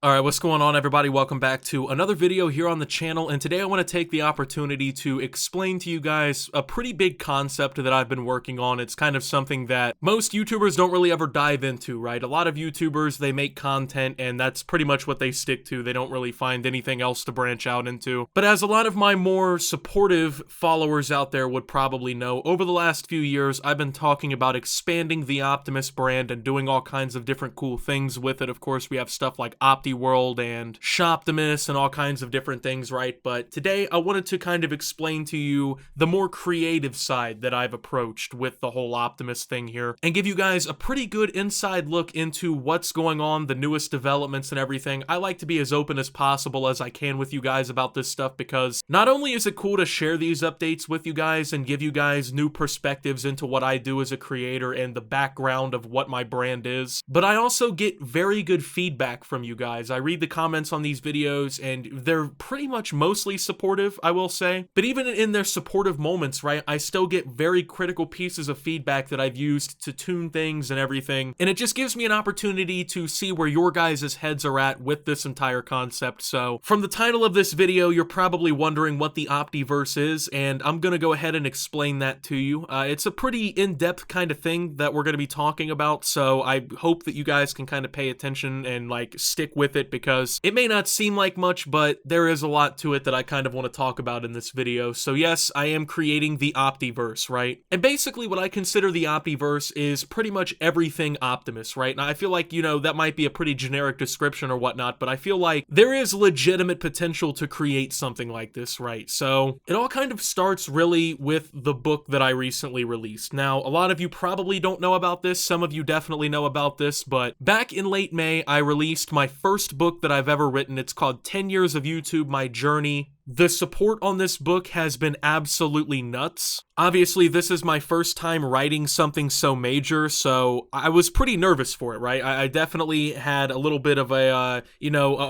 Alright, what's going on everybody? Welcome back to another video here on the channel, and today I want to take the opportunity to explain to you guys a pretty big concept that I've been working on. It's kind of something that most YouTubers don't really ever dive into, right? A lot of YouTubers, they make content and that's pretty much what they stick to. They don't really find anything else to branch out into. But as a lot of my more supportive followers out there would probably know, over the last few years, I've been talking about expanding the Optimus brand and doing all kinds of different cool things with it. Of course, we have stuff like World and Optimus and all kinds of different things, right? But today I wanted to kind of explain to you the more creative side that I've approached with the whole Optimus thing here and give you guys a pretty good inside look into what's going on, the newest developments and everything. I like to be as open as possible as I can with you guys about this stuff because not only is it cool to share these updates with you guys and give you guys new perspectives into what I do as a creator and the background of what my brand is, but I also get very good feedback from you guys. I read the comments on these videos and they're pretty much mostly supportive, I will say. But even in their supportive moments, right, I still get very critical pieces of feedback that I've used to tune things and everything. And it just gives me an opportunity to see where your guys' heads are at with this entire concept. So from the title of this video, you're probably wondering what the Optiverse is, and I'm gonna go ahead and explain that to you. It's a pretty in-depth kind of thing that we're gonna be talking about, so I hope that you guys can kind of pay attention and like stick with it, because it may not seem like much, but there is a lot to it that I kind of want to talk about in this video. So yes, I am creating the Optiverse, right? And basically what I consider the Optiverse is pretty much everything Optimus, right? Now I feel like, you know, that might be a pretty generic description or whatnot, but I feel like there is legitimate potential to create something like this, right? So it all kind of starts really with the book that I recently released. Now, a lot of you probably don't know about this, some of you definitely know about this, but back in late May, I released my first book that I've ever written. It's called 10 Years of YouTube, My Journey. The support on this book has been absolutely nuts. Obviously, this is my first time writing something so major, so I was pretty nervous for it, right? I definitely had a little bit of a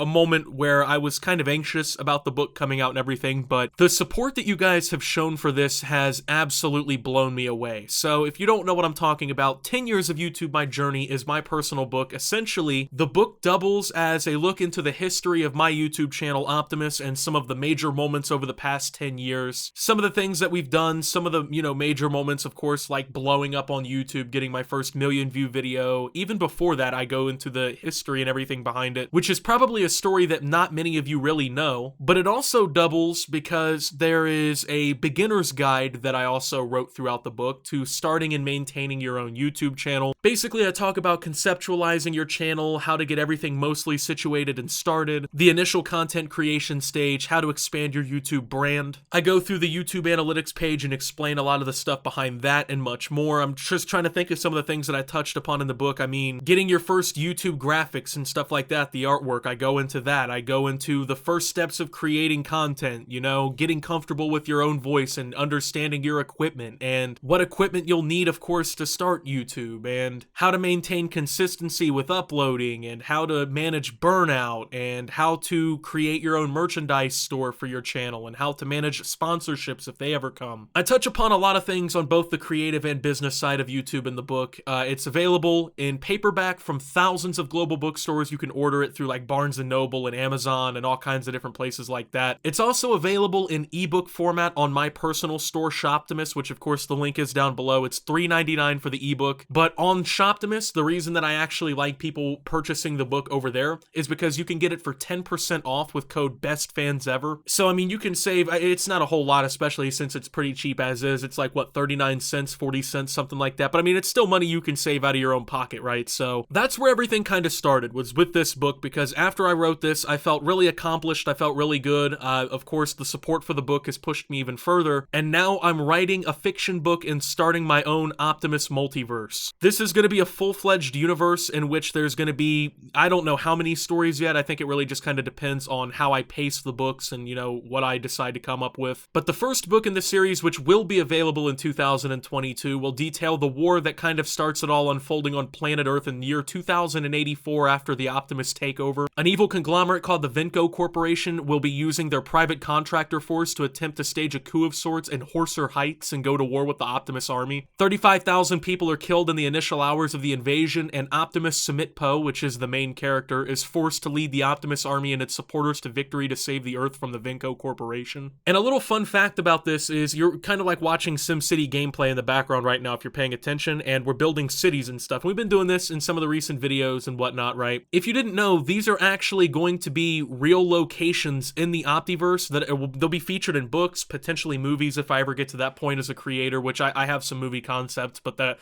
moment where I was kind of anxious about the book coming out and everything, but the support that you guys have shown for this has absolutely blown me away. So if you don't know what I'm talking about, 10 Years of YouTube, My Journey is my personal book. Essentially, the book doubles as a look into the history of my YouTube channel, Optimus, and some of the major moments over the past 10 years. Some of the things that we've done, some of the, major moments, of course, like blowing up on YouTube, getting my first 1 million view video. Even before that, I go into the history and everything behind it, which is probably a story that not many of you really know, but it also doubles because there is a beginner's guide that I also wrote throughout the book to starting and maintaining your own YouTube channel. Basically, I talk about conceptualizing your channel, how to get everything mostly situated and started, the initial content creation stage, how to expand your YouTube brand. I go through the YouTube analytics page and explain a lot of the stuff behind that and much more. I'm just trying to think of some of the things that I touched upon in the book. I mean, getting your first YouTube graphics and stuff like that, the artwork, I go into that. I go into the first steps of creating content, getting comfortable with your own voice and understanding your equipment and what equipment you'll need, of course, to start YouTube, and how to maintain consistency with uploading, and how to manage burnout, and how to create your own merchandise store for your channel, and how to manage sponsorships if they ever come. I touch upon a lot of things on both the creative and business side of YouTube in the book. It's available in paperback from thousands of global bookstores. You can order it through like Barnes & Noble and Amazon and all kinds of different places like that. It's also available in ebook format on my personal store, Optimus, which of course the link is down below. It's $3.99 for the ebook, but on Optimus, the reason that I actually like people purchasing the book over there is because you can get it for 10% off with code BESTFANSEVER. So I mean, you can save, it's not a whole lot, especially since it's pretty cheap as is. It's like, what, 39 cents, 40 cents, something like that. But I mean, it's still money you can save out of your own pocket, right? So that's where everything kind of started, was with this book, because after I wrote this, I felt really accomplished. I felt really good. Of course, the support for the book has pushed me even further. And now I'm writing a fiction book and starting my own Optimus multiverse. This is going to be a full-fledged universe in which there's going to be, I don't know how many stories yet. I think it really just kind of depends on how I pace the books and, what I decide to come up with. But the first book in the series, which will be available in 2022, will detail the war that kind of starts it all unfolding on planet Earth in the year 2084 after the Optimus takeover. An evil conglomerate called the Vinco Corporation will be using their private contractor force to attempt to stage a coup of sorts in Horser Heights and go to war with the Optimus army. 35,000 people are killed in the initial hours of the invasion, and Optimus Sumitpo, which is the main character, is forced to lead the Optimus army and its supporters to victory to save the Earth from the Vinco Corporation. And a little fun fact about this is you're kind of like watching SimCity gameplay in the background right now if you're paying attention, and we're building cities and stuff. We've been doing this in some of the recent videos and whatnot, right? If you didn't know, these are actually going to be real locations in the Optiverse that they'll be featured in books, potentially movies if I ever get to that point as a creator, which I have some movie concepts, but that,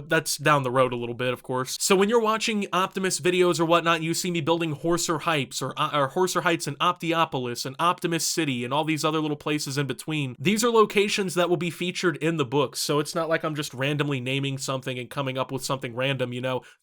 that's down the road a little bit, of course. So when you're watching Optimus videos or whatnot, you see me building Horser Heights or Horser Heights and Optiopolis and Optimus City and all these other little places in between. These are locations that will be featured in the books, so it's not like I'm just randomly naming something and coming up with something random,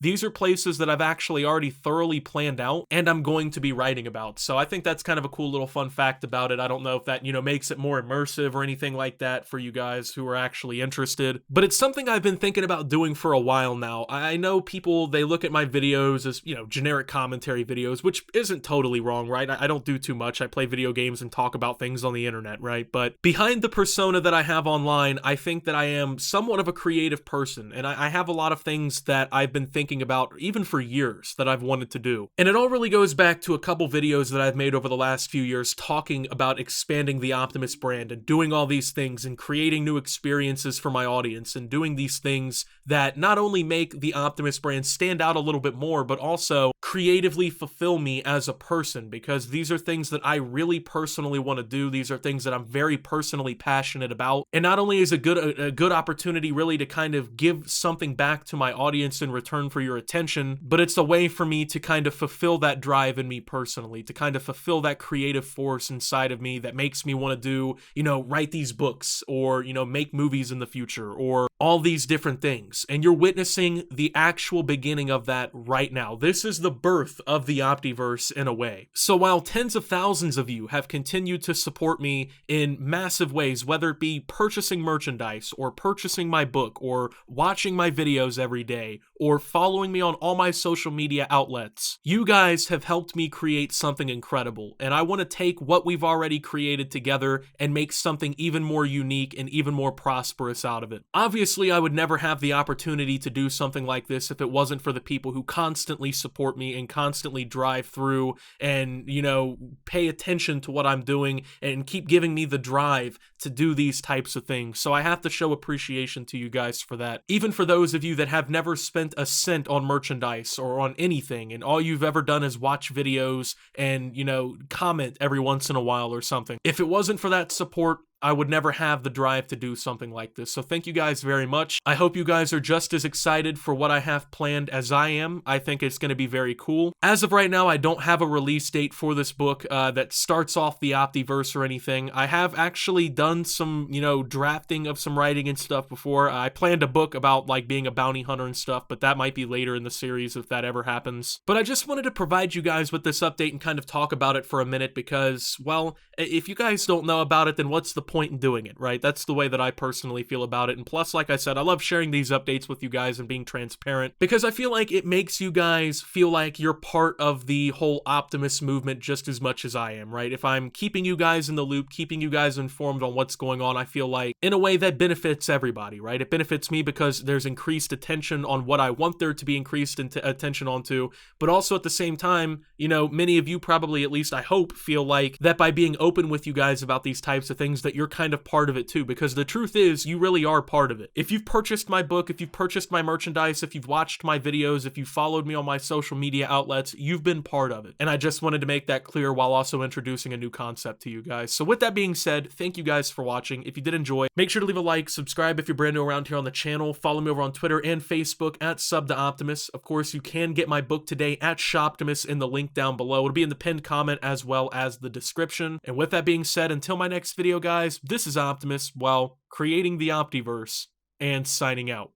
These are places that I've actually already thoroughly planned out and I'm going to be writing about. So I think that's kind of a cool little fun fact about it. I don't know if that, makes it more immersive or anything like that for you guys who are actually interested, but it's something I've been thinking about doing for a while now. I know people, they look at my videos as, generic commentary videos, which isn't totally wrong, right? I don't do too much. I play video games and talk about things on the internet, right? But behind the persona that I have online, I think that I am somewhat of a creative person, and I have a lot of things that I've been thinking about even for years that I've wanted to do. And it all really goes back to a couple videos that I've made over the last few years talking about expanding the Optimus brand and doing all these things and creating new experiences for my audience and doing these things that not only make the Optimus brand stand out a little bit more, but also creatively fulfill me as a person, because these are things that I really personally want to do. These are things that I'm very personally passionate about. And not only is it a good opportunity really to kind of give something back to my audience in return for your attention, but it's a way for me to kind of fulfill that drive in me personally, to kind of fulfill that creative force inside of me that makes me want to do, write these books or, make movies in the future or all these different things. And you're witnessing the actual beginning of that right now. This is the birth of the Optiverse in a way. So while tens of thousands of you have continued to support me in massive ways, whether it be purchasing merchandise or purchasing my book or watching my videos every day or following me on all my social media outlets, you guys have helped me create something incredible. And I want to take what we've already created together and make something even more unique and even more prosperous out of it. Obviously, I would never have the opportunity to do something like this if it wasn't for the people who constantly support me and constantly drive through and, pay attention to what I'm doing and keep giving me the drive to do these types of things. So I have to show appreciation to you guys for that. Even for those of you that have never spent a cent on merchandise or on anything, and all you've ever done is watch videos and, comment every once in a while or something. If it wasn't for that support, I would never have the drive to do something like this. So thank you guys very much. I hope you guys are just as excited for what I have planned as I am. I think it's going to be very cool. As of right now, I don't have a release date for this book that starts off the Optiverse or anything. I have actually done some, drafting of some writing and stuff before. I planned a book about like being a bounty hunter and stuff, but that might be later in the series if that ever happens. But I just wanted to provide you guys with this update and kind of talk about it for a minute because, well, if you guys don't know about it, then what's the point in doing it, right? That's the way that I personally feel about it. And plus, like I said, I love sharing these updates with you guys and being transparent because I feel like it makes you guys feel like you're part of the whole Optimus movement just as much as I am, right? If I'm keeping you guys in the loop, keeping you guys informed on what's going on, I feel like in a way that benefits everybody, right? It benefits me because there's increased attention on what I want there to be increased attention onto, but also at the same time, many of you probably, at least I hope, feel like that by being open with you guys about these types of things that you're kind of part of it too, because the truth is you really are part of it. If you've purchased my book, if you've purchased my merchandise, if you've watched my videos, if you've followed me on my social media outlets, you've been part of it. And I just wanted to make that clear while also introducing a new concept to you guys. So with that being said, thank you guys for watching. If you did enjoy, make sure to leave a like, subscribe if you're brand new around here on the channel, follow me over on Twitter and Facebook at @SubToOptimus. Of course, you can get my book today at Shoptimus in the link down below. It'll be in the pinned comment as well as the description. And with that being said, until my next video, guys, this is Optimus, well, creating the Optiverse, and signing out.